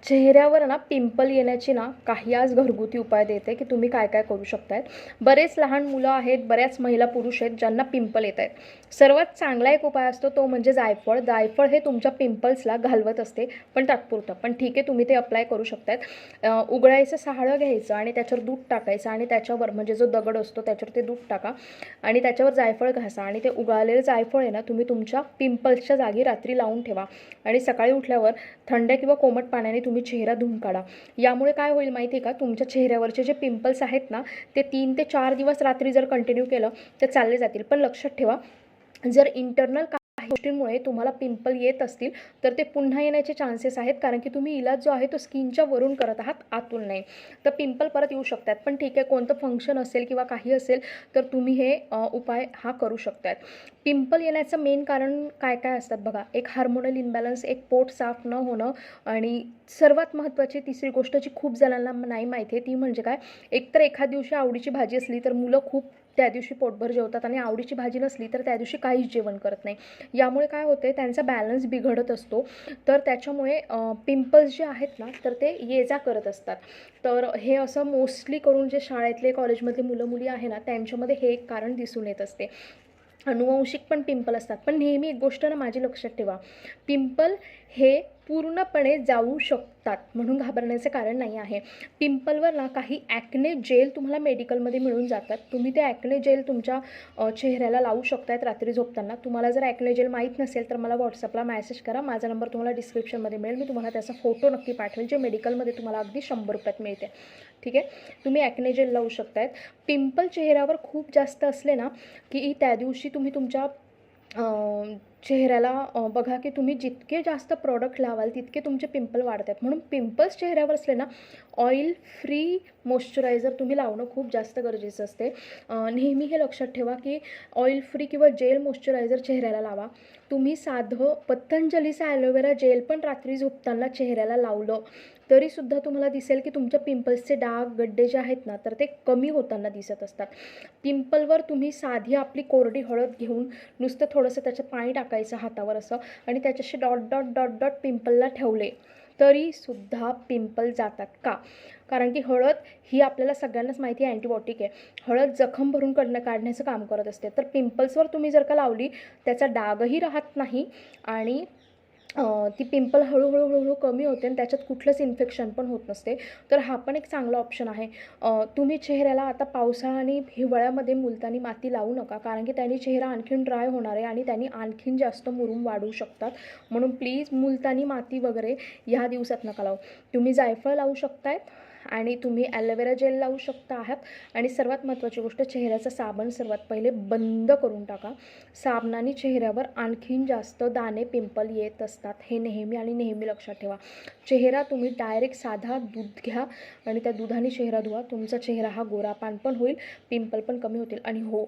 चेहऱ्यावर ना पिंपल येण्याची ना काही आज घरगुती उपाय देते की तुम्ही काय काय करू शकताय. बरेच लहान मुलं आहेत, बऱ्याच महिला पुरुष आहेत ज्यांना पिंपल येत आहेत. सर्वात चांगला एक उपाय असतो तो म्हणजे जायफळ. जायफळ हे तुमच्या पिंपल्सला घालवत असते, पण तात्पुरतं. पण ठीक आहे, तुम्ही ते अप्लाय करू शकतायत. उघडायचं साहाळं घ्यायचं आणि त्याच्यावर दूध टाकायचं आणि त्याच्यावर म्हणजे जो दगड असतो त्याच्यावर ते दूध टाका आणि त्याच्यावर जायफळ घासा आणि ते उगाळलेलं जायफळ आहे ना तुम्ही तुमच्या पिंपल्सच्या जागी रात्री लावून ठेवा आणि सकाळी उठल्यावर थंड किंवा कोमट पाण्याने तुम्ही चेहरा धुवून काढा. यामुळे काय होईल माहिती आहे का, तुमच्या चेहऱ्यावरचे जे पिंपल्स आहेत ना ते 3 ते 4 दिवस रात्री जर कंटिन्यू केलं तर चालले जातील. पण लक्षात ठेवा, जर इंटरनल काही गोष्टींमुळे तुम्हाला पिंपल येत असतील तर ते पुन्हा येण्याचे चान्सेस आहेत, कारण की तुम्ही इलाज जो आहे तो स्किनच्या वरून करत आहात, आतून नाही. तर पिंपल परत येऊ शकतात. पण ठीक आहे, कोणतं फंक्शन असेल किंवा काही असेल तर तुम्ही हे उपाय हा करू शकतात. पिंपल येण्याचं मेन कारण काय काय असतात बघा. एक हार्मोनल इम्बॅलन्स, एक पोट साफ न होणं आणि सर्वात महत्त्वाची तिसरी गोष्ट जी खूप जणांना नाही माहिती आहे ती म्हणजे काय, एकतर एखाद दिवशी आवडीची भाजी असली तर मुलं खूप त्या दिवशी पोटभर जेवतात आणि आवडीची भाजी नसली तर त्या दिवशी काहीच जेवण करत नाही. यामुळे काय होते, त्यांचा बॅलन्स बिघडत असतो. तर त्याच्यामुळे पिंपल्स जे आहेत ना तर ते ये जा करत असतात. तर हे असं मोस्टली करून जे शाळेतले कॉलेजमधले मुलं मुली आहे ना त्यांच्यामध्ये हे एक कारण दिसून येत असते. अनुवंशिक पण पिंपल असतात. पण नेहमी एक गोष्ट ना माझी लक्षात ठेवा, पिंपल हे पूर्णपणे जाऊ शकतात म्हणून घाबरण्याचं कारण नाही आहे. पिंपलवर ना काही ॲक्ने जेल तुम्हाला मेडिकलमध्ये मिळून जातात. तुम्ही ते ॲक्ने जेल तुमच्या चेहऱ्याला लावू शकतायत रात्री झोपताना. तुम्हाला जर ॲक्ने जेल माहीत नसेल तर मला व्हॉट्सअपला मेसेज करा. माझा नंबर तुम्हाला डिस्क्रिप्शनमध्ये मिळेल. मी तुम्हाला त्याचा फोटो नक्की पाठवेल, जे मेडिकलमध्ये तुम्हाला अगदी 100 रुपयात मिळते. ठीक आहे, तुम्ही ॲक्ने जेल लावू शकतायत. पिंपल चेहऱ्यावर खूप जास्त असले ना की त्या दिवशी तुम्ही तुमच्या चेहऱ्याला बघा की तुम्ही जितके जास्त प्रॉडक्ट लावाल तितके तुमचे पिंपल वाढतात. म्हणून पिंपल्स चेहऱ्यावर असले ना ऑइल फ्री मॉइश्चरायझर तुम्ही लावणं खूप जास्त गरजेचं असते. नेहमी हे लक्षात ठेवा की ऑइल फ्री किंवा जेल मॉइश्चरायझर चेहऱ्याला लावा. तुम्ही साधं पतंजलीचं ॲलोवेरा जेल पण रात्री झोपताना चेहऱ्याला लावलं तरीसुद्धा तुम्हाला दिसेल की तुमच्या पिंपल्सचे डाग गड्डे जे आहेत ना तर ते कमी होताना दिसत असतात. पिंपलवर तुम्ही साधी आपली कोरडी हळद घेऊन नुसतं थोडंसं त्याच्यात पाणी टाकायचं हातावर असं आणि त्याच्याशी डॉट डॉट डॉट डॉट पिंपलला ठेवले तरीसुद्धा पिंपल जातात. का? कारण की हळद ही आपल्याला सगळ्यांनाच माहिती आहे अँटीबायोटिक आहे. हळद जखम भरून काढण्याचं काम करत असते. तर पिंपल्सवर तुम्ही जर का लावली त्याचा डागही राहत नाही आणि ती पिंपल हळूहळू कमी होते आणि त्याच्यात कुठलंच इन्फेक्शन पण होत नसते. तर हा पण एक चांगला ऑप्शन आहे. तुम्ही चेहऱ्याला आता पावसाळा आणि हिवाळ्यामध्ये मुलतानी माती लावू नका, कारण की त्याने चेहरा आणखीन ड्राय होणार आहे आणि त्यांनी आणखीन जास्त मुरूम वाढू शकतात. म्हणून प्लीज मुलतानी माती वगैरे ह्या दिवसात नका लावू. तुम्ही जायफळ लावू शकतायत आणि तुम्ही ॲलोवेरा जेल लावू शकता आहात. आणि सर्वात महत्त्वाची गोष्ट, चेहऱ्याचा साबण सर्वात पहिले बंद करून टाका. साबणाने चेहऱ्यावर आणखीन जास्त दाणे पिंपल येत असतात. हे नेहमी आणि नेहमी लक्षात ठेवा. चेहरा तुम्ही डायरेक्ट साधा दूध घ्या आणि त्या दुधाने चेहरा धुवा. तुमचा चेहरा हा गोरापान पण होईल, पिंपल पण कमी होतील. आणि हो,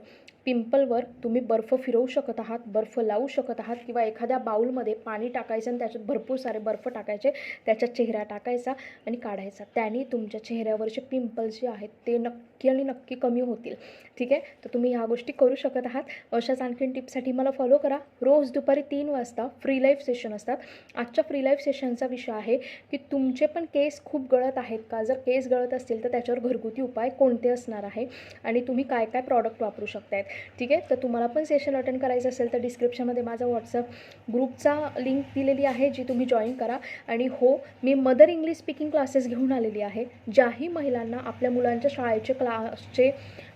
पिंपलवर तुम्ही बर्फ फिरवू शकत आहात, बर्फ लावू शकत आहात किंवा एखाद्या बाउलमध्ये पाणी टाकायचं आणि त्याच्यात भरपूर सारे बर्फ टाकायचे, त्याच्यात चेहरा टाकायचा आणि काढायचा. त्याने तुमच्या चेहऱ्यावरचे पिंपल्स जे आहेत ते नक्की आणि नक्की कमी होतील. ठीक आहे, तर तुम्ही ह्या गोष्टी करू शकत आहात. अशाच आणखीन टिप्ससाठी मला फॉलो करा. रोज दुपारी 3 वाजता फ्री लाईव्ह सेशन असतात. आजच्या फ्री लाईव्ह सेशनचा विषय आहे की तुमचे पण केस खूप गळत आहेत का? जर केस गळत असतील तर त्याच्यावर घरगुती उपाय कोणते असणार आहे आणि तुम्ही काय काय प्रॉडक्ट वापरू शकतायत. ठीक आहे, तर तुम्हाला पण सेशन अटेंड करायचं असेल तर डिस्क्रिप्शनमध्ये माझा व्हॉट्सअप ग्रुपचा लिंक दिलेली आहे, जी तुम्ही जॉईन करा. आणि हो, me mother English speaking classes घेऊन आलेली आहे. ज्याही महिलांना आपल्या मुलांच्या शाळेचे क्लासचे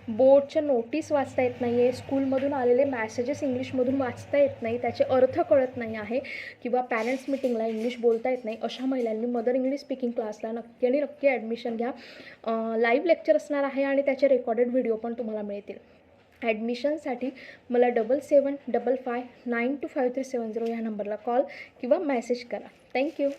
बोर्डच्या नोटीस वाचता येत नाही आहे, स्कूलमधून आलेले मॅसेजेस इंग्लिशमधून वाचता येत नाही, त्याचे अर्थ कळत नाही आहे किंवा पॅरेंट्स मिटिंगला इंग्लिश बोलता येत नाही, अशा महिलांनी मदर इंग्लिश स्पीकिंग क्लासला नक्की आणि नक्की ॲडमिशन घ्या. लाईव्ह लेक्चर असणार आहे आणि त्याचे रेकॉर्डेड व्हिडिओ पण तुम्हाला मिळतील. ॲडमिशनसाठी मला 7755925370 ह्या नंबरला कॉल किंवा मेसेज करा. थँक्यू.